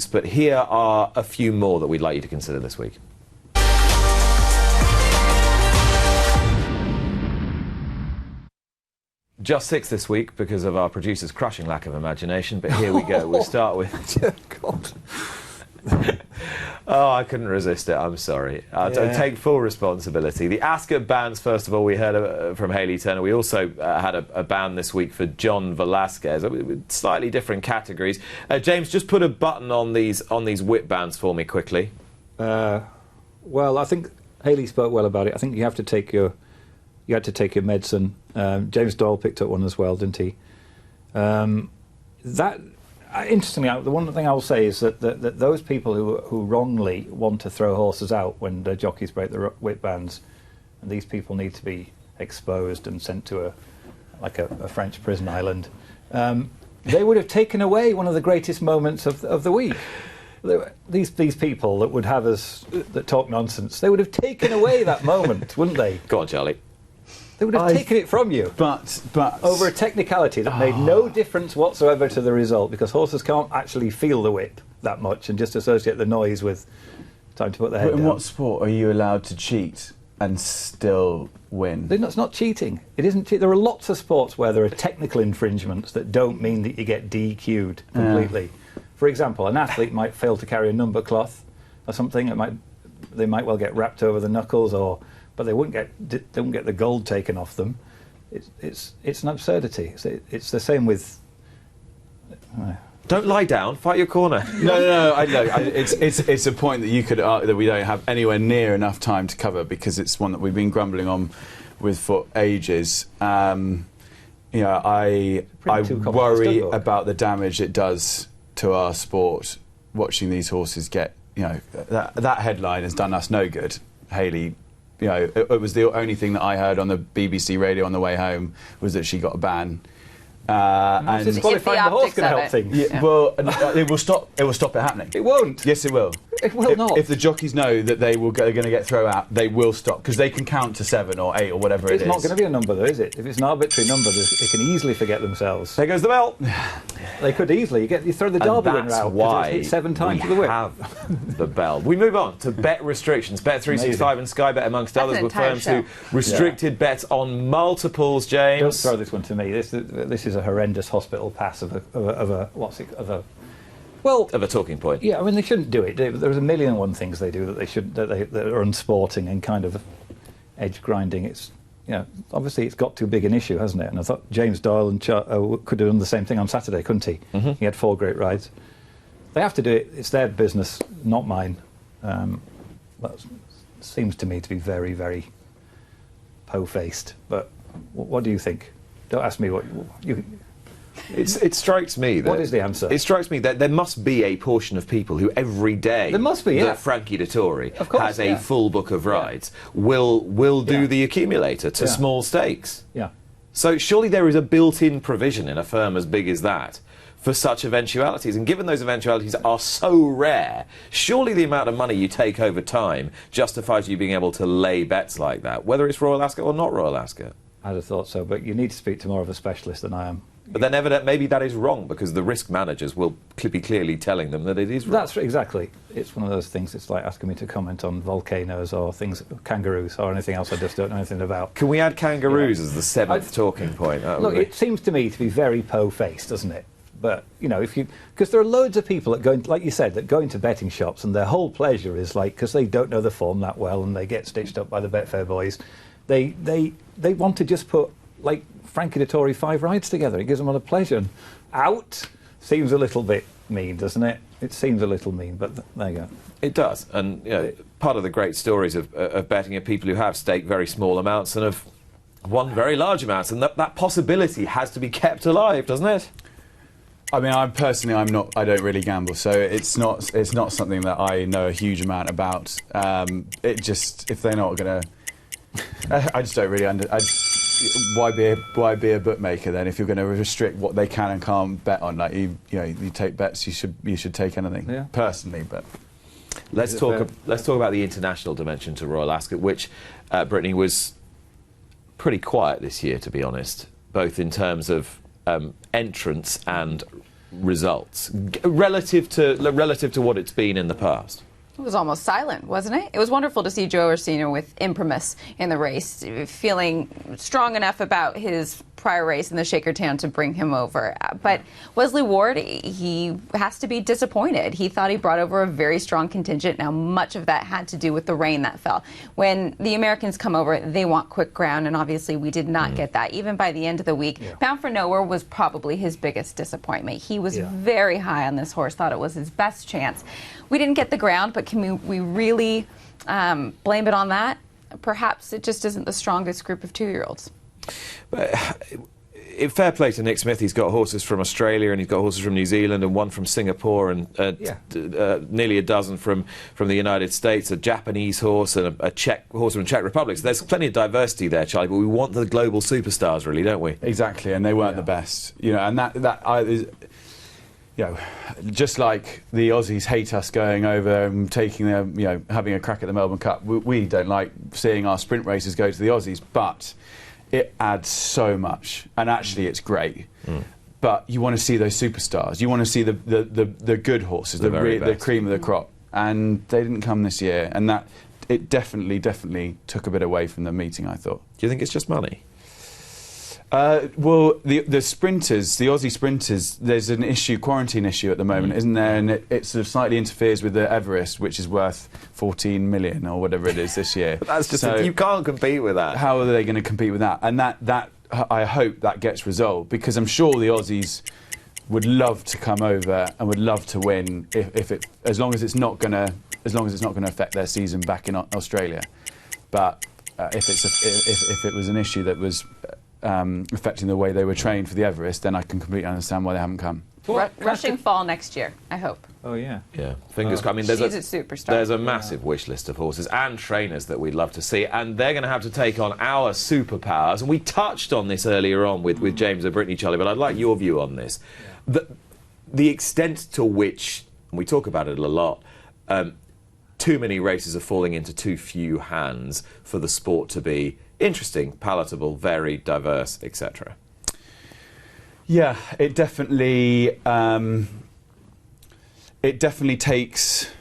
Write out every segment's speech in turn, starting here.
But here are a few more that we'd like you to consider this week. Just 6 this week because of our producer's crushing lack of imagination, but here we go. We'll start with... God. Oh, I couldn't resist it. I'm sorry. Take full responsibility. The Ascot bands, first of all, we heard from Hayley Turner. We also had a ban this week for John Velasquez, with slightly different categories. James, just put a button on these whip bans for me quickly. Well, I think Hayley spoke well about it. I think you had to take your medicine. James Doyle picked up one as well, didn't he? Interestingly, the one thing I will say is that those people who wrongly want to throw horses out when the jockeys break the whip bands, and these people need to be exposed and sent to a French prison island, they would have taken away one of the greatest moments of the week. These people that would have us that talk nonsense, they would have taken away that moment, wouldn't they? Go on, Charlie. They would have taken it from you, but over a technicality that made no difference whatsoever to the result, because horses can't actually feel the whip that much and just associate the noise with time to put their head down. In what sport are you allowed to cheat and still win? It's not cheating. It isn't. There are lots of sports where there are technical infringements that don't mean that you get DQ'd completely. Yeah. For example, an athlete might fail to carry a number cloth or something. They might well get wrapped over the knuckles, but they wouldn't get the gold taken off them. It's an absurdity. It's the same with. Don't lie down. Fight your corner. No. It's a point that you could that we don't have anywhere near enough time to cover, because it's one that we've been grumbling on with for ages. I worry about the damage it does to our sport watching these horses get. That headline has done us no good. Hayley. It was the only thing that I heard on the BBC radio on the way home was that she got a ban. And disqualifying the horse can help things. Yeah. Well, it will stop it happening. It won't. Yes, it will. It will not. If the jockeys know that they're going to get thrown out, they will stop, because they can count to 7 or 8 or whatever it is. It's not going to be a number, though, is it? If it's an arbitrary number, they can easily forget themselves. There goes the bell. They could easily. You throw the Derby winner out because it's hit 7 times with the whip. Have the bell. We move on to bet restrictions. Bet365 and Sky Bet, amongst others, were firms who restricted bets on multiples. James, don't throw this one to me. This is a horrendous hospital pass of a talking point. Yeah, I mean, they shouldn't do it. There's a million and one things they do that are unsporting and kind of edge grinding. It's obviously it's got too big an issue, hasn't it? And I thought James Doyle and could have done the same thing on Saturday, couldn't he? Mm-hmm. He had 4 great rides. They have to do it. It's their business, not mine. That seems to me to be very, very po-faced. But what do you think? Don't ask me what you. It strikes me that... What is the answer? It strikes me that there must be a portion of people who every day... There must be, that Frankie Dettori has a full book of rides, will do the accumulator to small stakes. Yeah. So surely there is a built-in provision in a firm as big as that for such eventualities. And given those eventualities are so rare, surely the amount of money you take over time justifies you being able to lay bets like that, whether it's Royal Ascot or not Royal Ascot. I'd have thought so, but you need to speak to more of a specialist than I am. But then maybe that is wrong, because the risk managers will be clearly telling them that it is wrong. That's exactly. It's one of those things. It's like asking me to comment on volcanoes or kangaroos or anything else I just don't know anything about. Can we add kangaroos as the 7th talking point? Look, it seems to me to be very po-faced, doesn't it? But because there are loads of people that go into, like you said, that go into betting shops and their whole pleasure is because they don't know the form that well and they get stitched up by the Betfair boys. They want to just put Frankie Dettori 5 rides together. It gives them a lot of pleasure. And out seems a little bit mean, doesn't it? It seems a little mean, but there you go. It does. And part of the great stories of betting are people who have staked very small amounts and have won very large amounts, and that possibility has to be kept alive, doesn't it? I mean, I don't really gamble, so it's not something that I know a huge amount about. If they're not going to, I just don't really why be a bookmaker then if you're going to restrict what they can and can't bet on? You take bets, you should take anything. Personally, but let's talk about the international dimension to Royal Ascot, which Brittany was pretty quiet this year, to be honest, both in terms of entrance and results relative to what it's been in the past? It was almost silent, wasn't it? It was wonderful to see Joe Orsino with imprimis in the race, feeling strong enough about his prior race in the Shakertown to bring him over. But Wesley Ward, he has to be disappointed. He thought he brought over a very strong contingent. Now, much of that had to do with the rain that fell. When the Americans come over, they want quick ground, and obviously we did not get that. Even by the end of the week, Bound for Nowhere was probably his biggest disappointment. He was very high on this horse, thought it was his best chance. We didn't get the ground, but can we really blame it on that? Perhaps it just isn't the strongest group of two-year-olds. But fair play to Nick Smith. He's got horses from Australia and he's got horses from New Zealand and one from Singapore and nearly a dozen from the United States, a Japanese horse and a Czech horse from the Czech Republic. So there's plenty of diversity there, Charlie, but we want the global superstars, really, don't we? Exactly, and they weren't the best. And just like the Aussies hate us going over and taking having a crack at the Melbourne Cup, we don't like seeing our sprint races go to the Aussies, but it adds so much, and actually it's great. But you want to see those superstars. You want to see the good horses, the cream of the crop, and they didn't come this year, and that it definitely took a bit away from the meeting, I thought. Do you think it's just money? Well, the sprinters, the Aussie sprinters, there's an quarantine issue at the moment, isn't there? And it sort of slightly interferes with the Everest, which is worth 14 million or whatever it is this year. That's just you can't compete with that. How are they going to compete with that? And that I hope that gets resolved, because I'm sure the Aussies would love to come over and would love to win as long as it's not going to affect their season back in Australia. But if it was an issue that was affecting the way they were trained for the Everest, then I can completely understand why they haven't come. Rushing fall next year, I hope. Oh, yeah. Yeah, fingers crossed. I mean, she's a superstar. There's a massive wish list of horses and trainers that we'd love to see, and they're going to have to take on our superpowers. And we touched on this earlier on with James and Brittany, Charlie, but I'd like your view on this. The extent to which, and we talk about it a lot, too many races are falling into too few hands for the sport to be interesting, palatable, varied, diverse, etc. Yeah, it definitely takes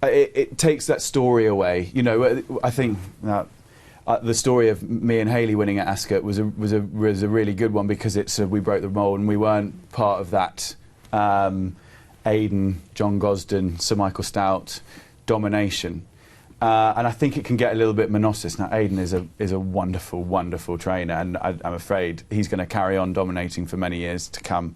it takes that story away. I think the story of me and Hayley winning at Ascot was a really good one, because we broke the mould and we weren't part of that Aidan, John Gosden, Sir Michael Stout domination. And I think it can get a little bit monotonous. Now, Aidan is a wonderful, wonderful trainer, and I'm afraid he's going to carry on dominating for many years to come,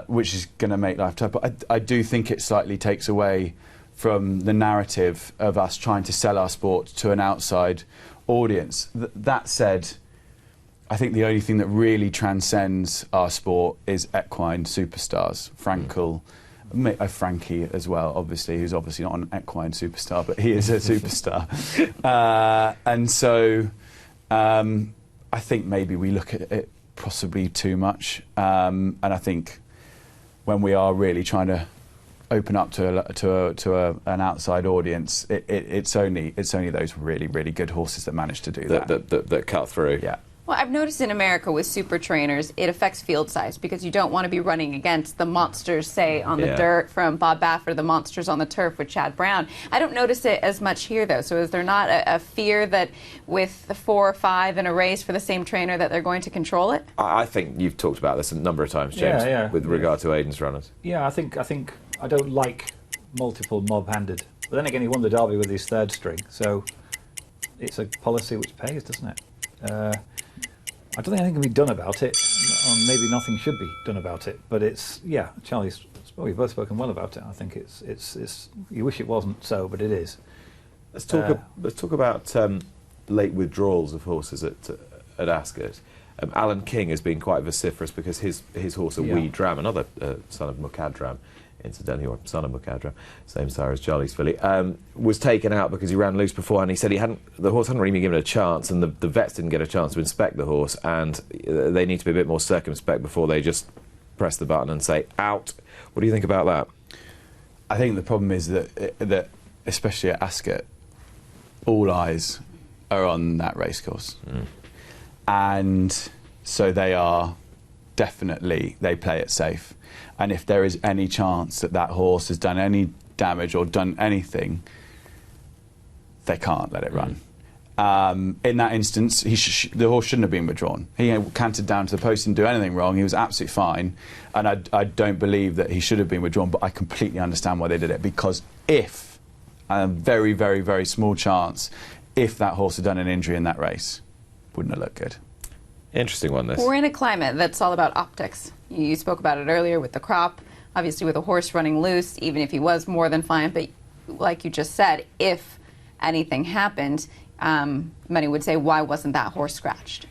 which is going to make life tough. But I do think it slightly takes away from the narrative of us trying to sell our sport to an outside audience. That said, I think the only thing that really transcends our sport is equine superstars. Frankie as well, obviously, who's obviously not an equine superstar, but he is a superstar. And so I think maybe we look at it possibly too much. And I think when we are really trying to open up to an outside audience, it's only those really, really good horses that manage to do that cut through. Yeah. Well, I've noticed in America with super trainers, it affects field size, because you don't want to be running against the monsters, say, on the dirt from Bob Baffert, or the monsters on the turf with Chad Brown. I don't notice it as much here, though. So is there not a fear that with the 4 or 5 in a race for the same trainer that they're going to control it? I think you've talked about this a number of times, James, with regard to Aidan's runners. Yeah, I think I don't like multiple mob-handed. But then again, he won the Derby with his third string, so it's a policy which pays, doesn't it? I don't think anything can be done about it, or maybe nothing should be done about it. But Charlie's. We've both spoken well about it. I think it's. You wish it wasn't so, but it is. Let's talk about late withdrawals of horses at Ascot. Alan King has been quite vociferous because his horse, Wee Dram, another son of Mukadram, incidentally, or son of Mukadram, same sire as Charlie's filly, was taken out because he ran loose before, and he said the horse hadn't really been given a chance, and the vets didn't get a chance to inspect the horse, and they need to be a bit more circumspect before they just press the button and say, out. What do you think about that? I think the problem is that especially at Ascot, all eyes are on that racecourse. And so they are definitely they play it safe. And if there is any chance that that horse has done any damage or done anything, they can't let it run. In that instance, the horse shouldn't have been withdrawn. He cantered down to the post and didn't do anything wrong. He was absolutely fine. And I don't believe that he should have been withdrawn, but I completely understand why they did it. Because if, a very, very, very small chance, if that horse had done an injury in that race, wouldn't have looked good. Interesting one, this. We're in a climate that's all about optics. You spoke about it earlier with the crop, obviously with a horse running loose, even if he was more than fine. But like you just said, if anything happened, many would say, why wasn't that horse scratched?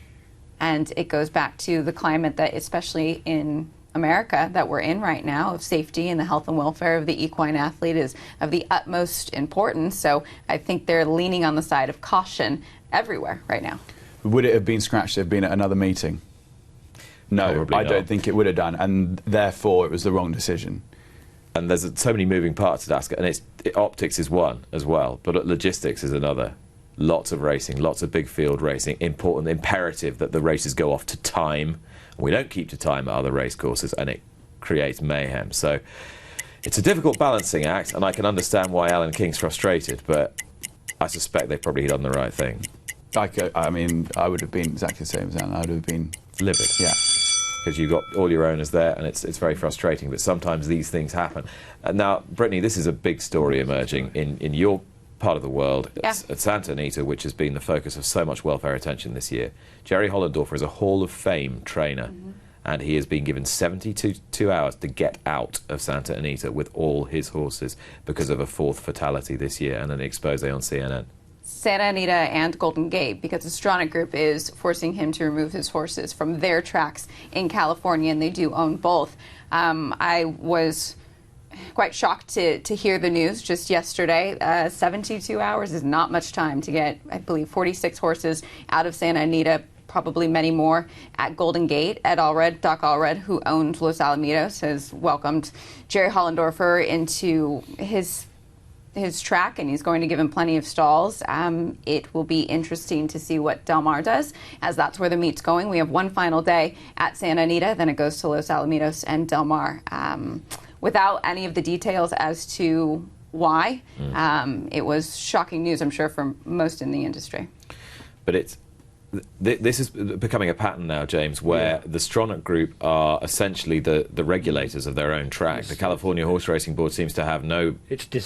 And it goes back to the climate that, especially in America, that we're in right now, of safety and the health and welfare of the equine athlete is of the utmost importance. So I think they're leaning on the side of caution everywhere right now. Would it have been scratched if it had been at another meeting? No, Probably I not. don't think it would have done, and therefore it was the wrong decision. And there's so many moving parts to Ascot, and optics is one as well, but logistics is another. Lots of racing, lots of big field racing, important, imperative that the races go off to time. We don't keep to time at other racecourses, and it creates mayhem. So it's a difficult balancing act, and I can understand why Alan King's frustrated, but I suspect they've probably done the right thing. I mean, I would have been exactly the same as Alan. I would have been Livid. Yeah. Because you've got all your owners there, and it's very frustrating, but sometimes these things happen. Now, Brittany, this is a big story emerging in your part of the world, at Santa Anita, which has been the focus of so much welfare attention this year. Jerry Hollendorfer is a Hall of Fame trainer, and he has been given 72 hours to get out of Santa Anita with all his horses because of a fourth fatality this year and an expose on CNN. Santa Anita and Golden Gate, because the Stronach Group is forcing him to remove his horses from their tracks in California, and they do own both. I was quite shocked to hear the news just yesterday. 72 hours is not much time to get, I believe, 46 horses out of Santa Anita, probably many more at Golden Gate. Ed Allred, Doc Allred, who owned Los Alamitos, has welcomed Jerry Hollendorfer into his track, and he's going to give him plenty of stalls. It will be interesting to see what Del Mar does, as that's where the meet's going. We have one final day at Santa Anita, then it goes to Los Alamitos and Del Mar. Without any of the details as to why, it was shocking news, I'm sure, for most in the industry. But this is becoming a pattern now, James, where the Stronach Group are essentially the regulators of their own track. The California Horse Racing Board seems to have no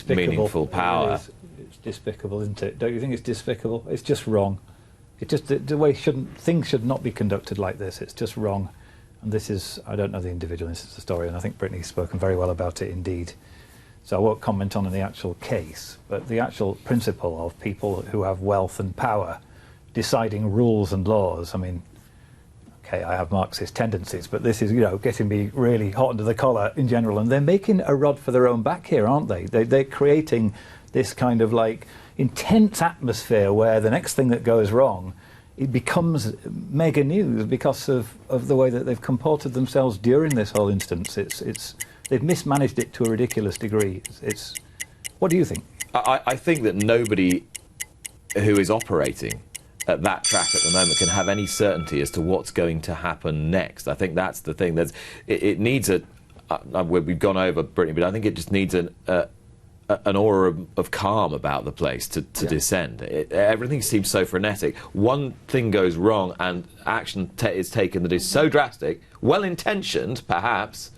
meaningful power. It's despicable, isn't it? Don't you think it's despicable? It's just wrong. It's just the way things should not be conducted like this. It's just wrong. And this is, I don't know the individual instance of the story, and I think Brittany's spoken very well about it indeed. So I won't comment on the actual case, but the actual principle of people who have wealth and power deciding rules and laws. I mean, okay, I have Marxist tendencies, but this is, getting me really hot under the collar in general. And they're making a rod for their own back here, aren't they? They're creating this kind of intense atmosphere where the next thing that goes wrong, it becomes mega news because of the way that they've comported themselves during this whole instance. They've mismanaged it to a ridiculous degree. What do you think? I think that nobody who is operating at that track at the moment can have any certainty as to what's going to happen next. I think that's the thing. It needs we've gone over Brittany, but I think it just needs an aura of calm about the place to descend. Everything seems so frenetic. One thing goes wrong and action is taken that is so drastic, well-intentioned perhaps,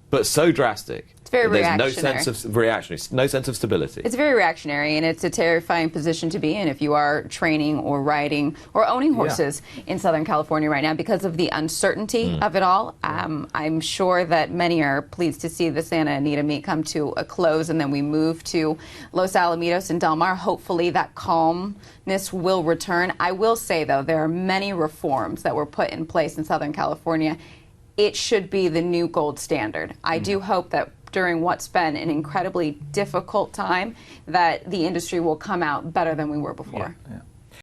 but so drastic. It's very There's reactionary. No sense of stability. It's very reactionary, and it's a terrifying position to be in if you are training or riding or owning horses in Southern California right now because of the uncertainty of it all. I'm sure that many are pleased to see the Santa Anita meet come to a close, and then we move to Los Alamitos and Del Mar. Hopefully that calmness will return. I will say, though, there are many reforms that were put in place in Southern California. It should be the new gold standard. I do hope that during what's been an incredibly difficult time, that the industry will come out better than we were before. Yeah.